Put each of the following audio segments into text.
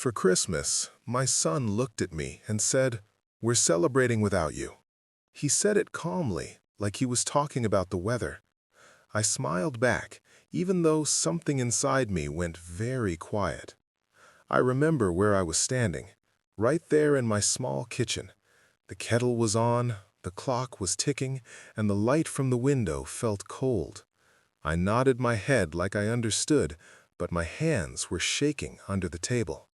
For Christmas, my son looked at me and said, "We're celebrating without you." He said it calmly, like he was talking about the weather. I smiled back, even though something inside me went very quiet. I remember where I was standing, right there in my small kitchen. The kettle was on, the clock was ticking, and the light from the window felt cold. I nodded my head like I understood, but my hands were shaking under the table.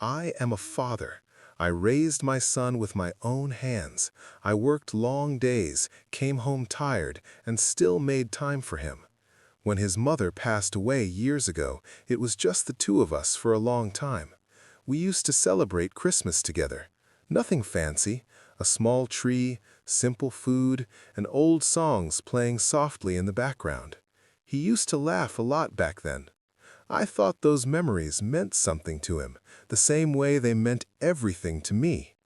I am a father. I raised my son with my own hands. I worked long days, came home tired, and still made time for him. When his mother passed away years ago, it was just the two of us for a long time. We used to celebrate Christmas together. Nothing fancy, a small tree, simple food, and old songs playing softly in the background. He used to laugh a lot back then. I thought those memories meant something to him, the same way they meant everything to me.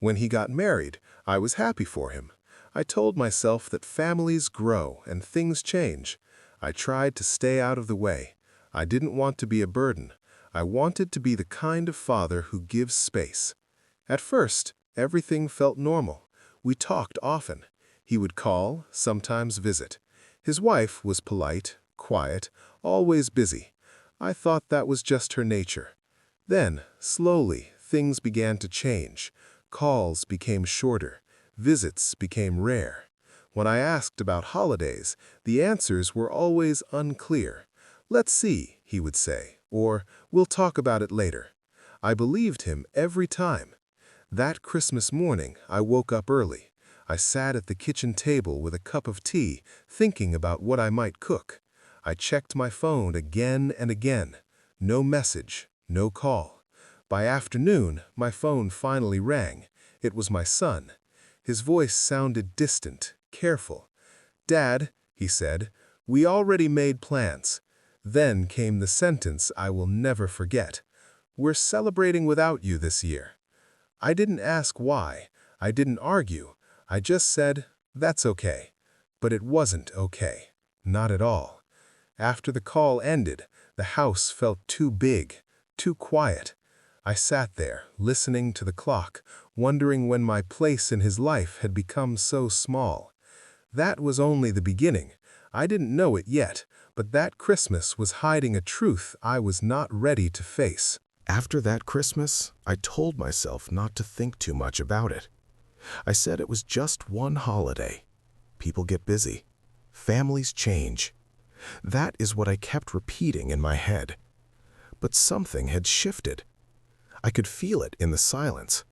When he got married, I was happy for him. I told myself that families grow and things change. I tried to stay out of the way. I didn't want to be a burden. I wanted to be the kind of father who gives space. At first, everything felt normal. We talked often. He would call, sometimes visit. His wife was polite, quiet, always busy. I thought that was just her nature. Then, slowly, things began to change. Calls became shorter. Visits became rare. When I asked about holidays, the answers were always unclear. "Let's see," he would say, or "We'll talk about it later." I believed him every time. That Christmas morning, I woke up early. I sat at the kitchen table with a cup of tea, thinking about what I might cook. I checked my phone again and again. No message, no call. By afternoon, my phone finally rang. It was my son. His voice sounded distant, careful. "Dad," he said, "we already made plans." Then came the sentence I will never forget. "We're celebrating without you this year." I didn't ask why. I didn't argue. I just said, "That's okay." But it wasn't okay. Not at all. After the call ended, the house felt too big, too quiet. I sat there, listening to the clock, wondering when my place in his life had become so small. That was only the beginning. I didn't know it yet, but that Christmas was hiding a truth I was not ready to face. After that Christmas, I told myself not to think too much about it. I said it was just one holiday. People get busy. Families change. That is what I kept repeating in my head. But something had shifted. I could feel it in the silence.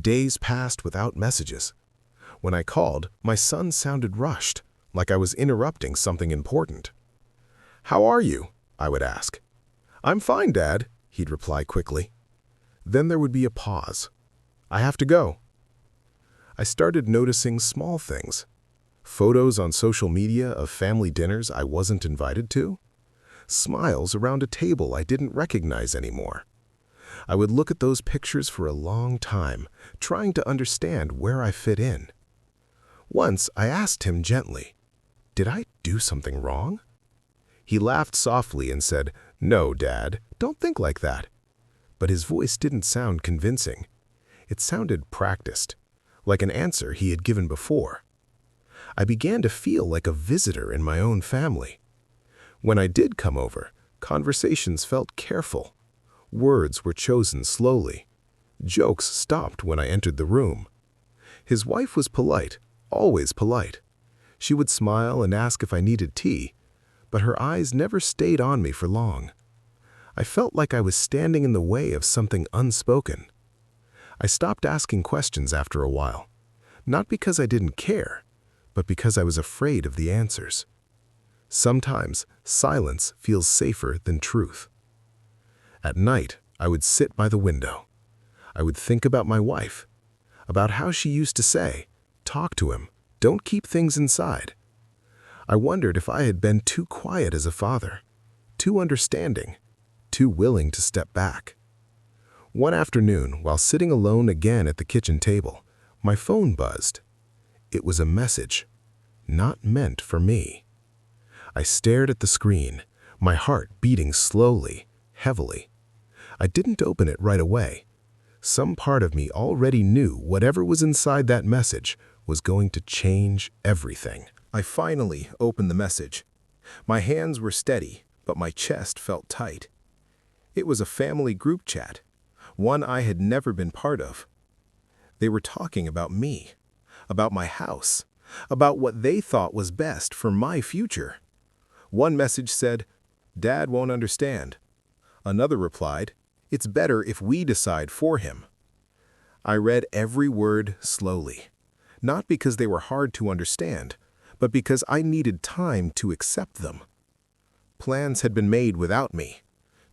Days passed without messages. When I called, my son sounded rushed, like I was interrupting something important. "How are you?" I would ask. "I'm fine, Dad," he'd reply quickly. Then there would be a pause. "I have to go." I started noticing small things. Photos on social media of family dinners I wasn't invited to. Smiles around a table I didn't recognize anymore. I would look at those pictures for a long time, trying to understand where I fit in. Once I asked him gently, "Did I do something wrong?" He laughed softly and said, "No, Dad, don't think like that." But his voice didn't sound convincing. It sounded practiced, like an answer he had given before. I began to feel like a visitor in my own family. When I did come over, conversations felt careful. Words were chosen slowly. Jokes stopped when I entered the room. His wife was polite, always polite. She would smile and ask if I needed tea, but her eyes never stayed on me for long. I felt like I was standing in the way of something unspoken. I stopped asking questions after a while, not because I didn't care, but because I was afraid of the answers. Sometimes silence feels safer than truth. At night, I would sit by the window. I would think about my wife, about how she used to say, "Talk to him, don't keep things inside." I wondered if I had been too quiet as a father, too understanding, too willing to step back. One afternoon, while sitting alone again at the kitchen table, my phone buzzed. It was a message, not meant for me. I stared at the screen, my heart beating slowly, heavily. I didn't open it right away. Some part of me already knew whatever was inside that message was going to change everything. I finally opened the message. My hands were steady, but my chest felt tight. It was a family group chat, one I had never been part of. They were talking about me, about my house, about what they thought was best for my future. One message said, "Dad won't understand." Another replied, "It's better if we decide for him." I read every word slowly, not because they were hard to understand, but because I needed time to accept them. Plans had been made without me,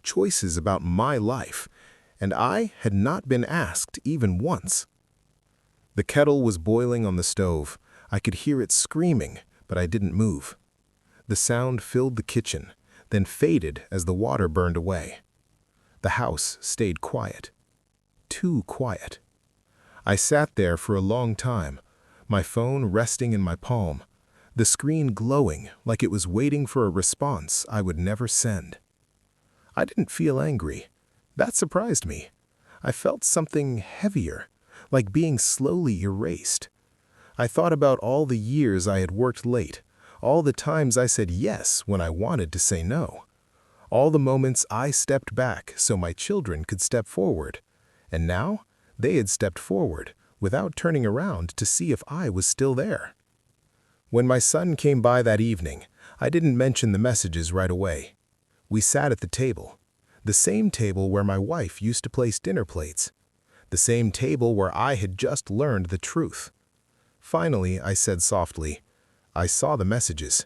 choices about my life, and I had not been asked even once. The kettle was boiling on the stove. I could hear it screaming, but I didn't move. The sound filled the kitchen, then faded as the water burned away. The house stayed quiet. Too quiet. I sat there for a long time, my phone resting in my palm, the screen glowing like it was waiting for a response I would never send. I didn't feel angry. That surprised me. I felt something heavier, like being slowly erased. I thought about all the years I had worked late, all the times I said yes when I wanted to say no, all the moments I stepped back so my children could step forward. And now, they had stepped forward without turning around to see if I was still there. When my son came by that evening, I didn't mention the messages right away. We sat at the table, the same table where my wife used to place dinner plates, the same table where I had just learned the truth. Finally, I said softly, "I saw the messages."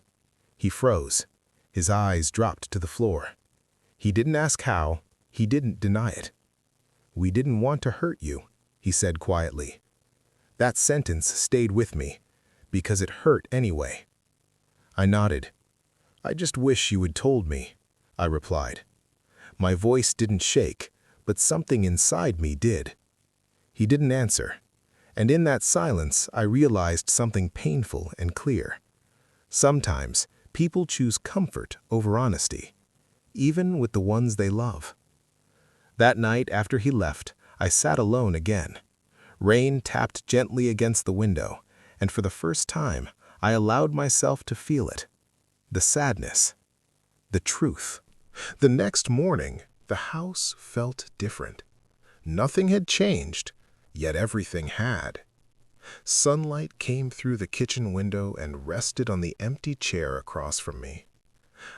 He froze. His eyes dropped to the floor. He didn't ask how. He didn't deny it. "We didn't want to hurt you," he said quietly. That sentence stayed with me, because it hurt anyway. I nodded. "I just wish you had told me," I replied. My voice didn't shake, but something inside me did. He didn't answer, and in that silence I realized something painful and clear. Sometimes people choose comfort over honesty, even with the ones they love. That night after he left, I sat alone again. Rain tapped gently against the window, and for the first time, I allowed myself to feel it. The sadness. The truth. The next morning, the house felt different. Nothing had changed, yet everything had. Sunlight came through the kitchen window and rested on the empty chair across from me.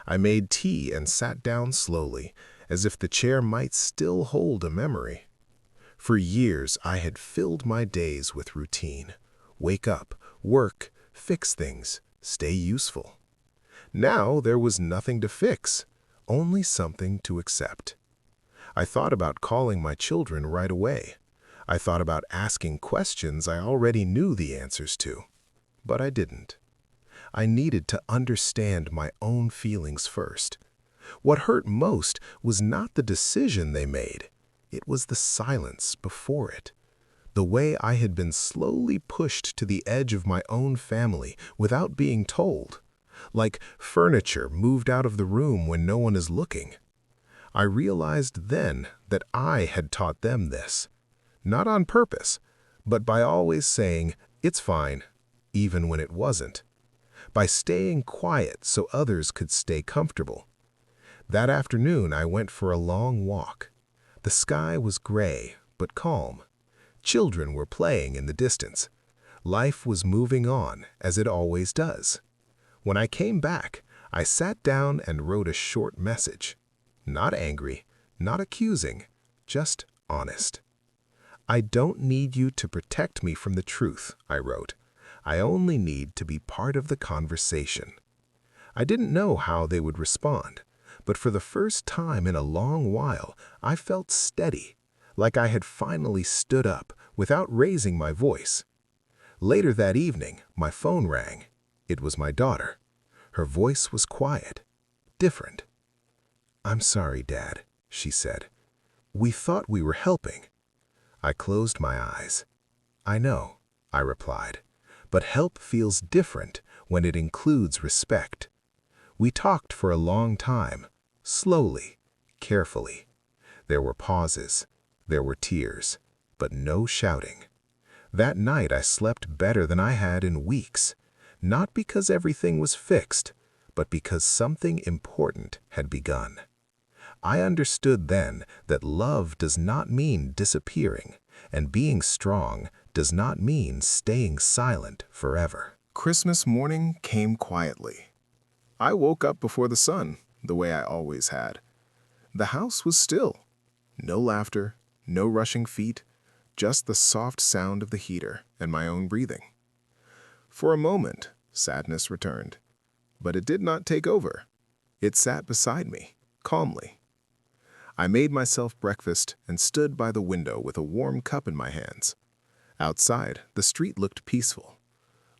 I made tea and sat down slowly, as if the chair might still hold a memory. For years, I had filled my days with routine. Wake up, work, fix things, stay useful. Now there was nothing to fix, only something to accept. I thought about calling my children right away. I thought about asking questions I already knew the answers to, but I didn't. I needed to understand my own feelings first. What hurt most was not the decision they made. It was the silence before it. The way I had been slowly pushed to the edge of my own family without being told, like furniture moved out of the room when no one is looking. I realized then that I had taught them this, not on purpose, but by always saying, "It's fine," even when it wasn't. By staying quiet so others could stay comfortable. That afternoon I went for a long walk. The sky was gray, but calm. Children were playing in the distance. Life was moving on, as it always does. When I came back, I sat down and wrote a short message. Not angry, not accusing, just honest. "I don't need you to protect me from the truth," I wrote. "I only need to be part of the conversation." I didn't know how they would respond, but for the first time in a long while, I felt steady, like I had finally stood up without raising my voice. Later that evening, my phone rang. It was my daughter. Her voice was quiet, different. "I'm sorry, Dad," she said. "We thought we were helping." I closed my eyes. "I know," I replied, "but help feels different when it includes respect." We talked for a long time, slowly, carefully. There were pauses, there were tears, but no shouting. That night I slept better than I had in weeks, not because everything was fixed, but because something important had begun. I understood then that love does not mean disappearing, and being strong does not mean staying silent forever. Christmas morning came quietly. I woke up before the sun, the way I always had. The house was still. No laughter, no rushing feet, just the soft sound of the heater and my own breathing. For a moment, sadness returned, but it did not take over. It sat beside me, calmly. I made myself breakfast and stood by the window with a warm cup in my hands. Outside, the street looked peaceful.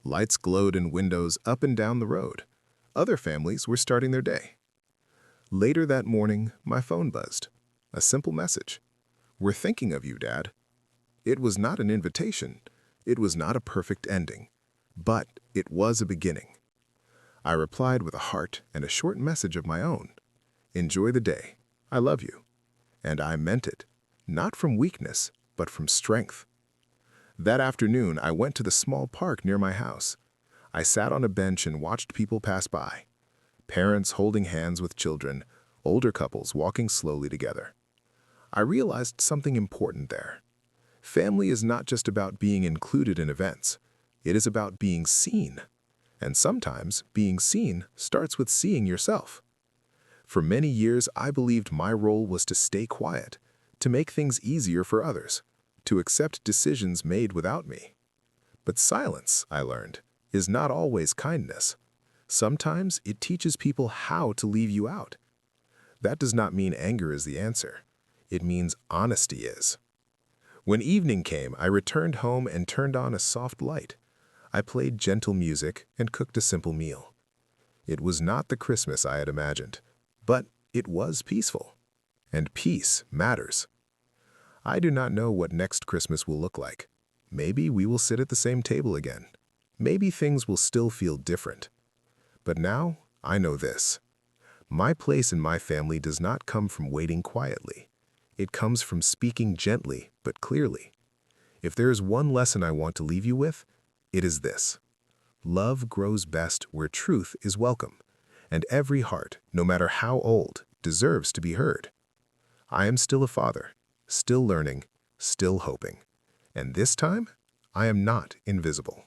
Lights glowed in windows up and down the road. Other families were starting their day. Later that morning, my phone buzzed. A simple message. "We're thinking of you, Dad." It was not an invitation. It was not a perfect ending. But it was a beginning. I replied with a heart and a short message of my own. "Enjoy the day. I love you." And I meant it, not from weakness, but from strength. That afternoon, I went to the small park near my house. I sat on a bench and watched people pass by. Parents holding hands with children, older couples walking slowly together. I realized something important there. Family is not just about being included in events. It is about being seen. And sometimes, being seen starts with seeing yourself. For many years, I believed my role was to stay quiet, to make things easier for others, to accept decisions made without me. But silence, I learned, is not always kindness. Sometimes it teaches people how to leave you out. That does not mean anger is the answer. It means honesty is. When evening came, I returned home and turned on a soft light. I played gentle music and cooked a simple meal. It was not the Christmas I had imagined, but it was peaceful. And peace matters. I do not know what next Christmas will look like. Maybe we will sit at the same table again. Maybe things will still feel different. But now, I know this. My place in my family does not come from waiting quietly. It comes from speaking gently but clearly. If there is one lesson I want to leave you with, it is this. Love grows best where truth is welcome, and every heart, no matter how old, deserves to be heard. I am still a father, still learning, still hoping. And this time, I am not invisible.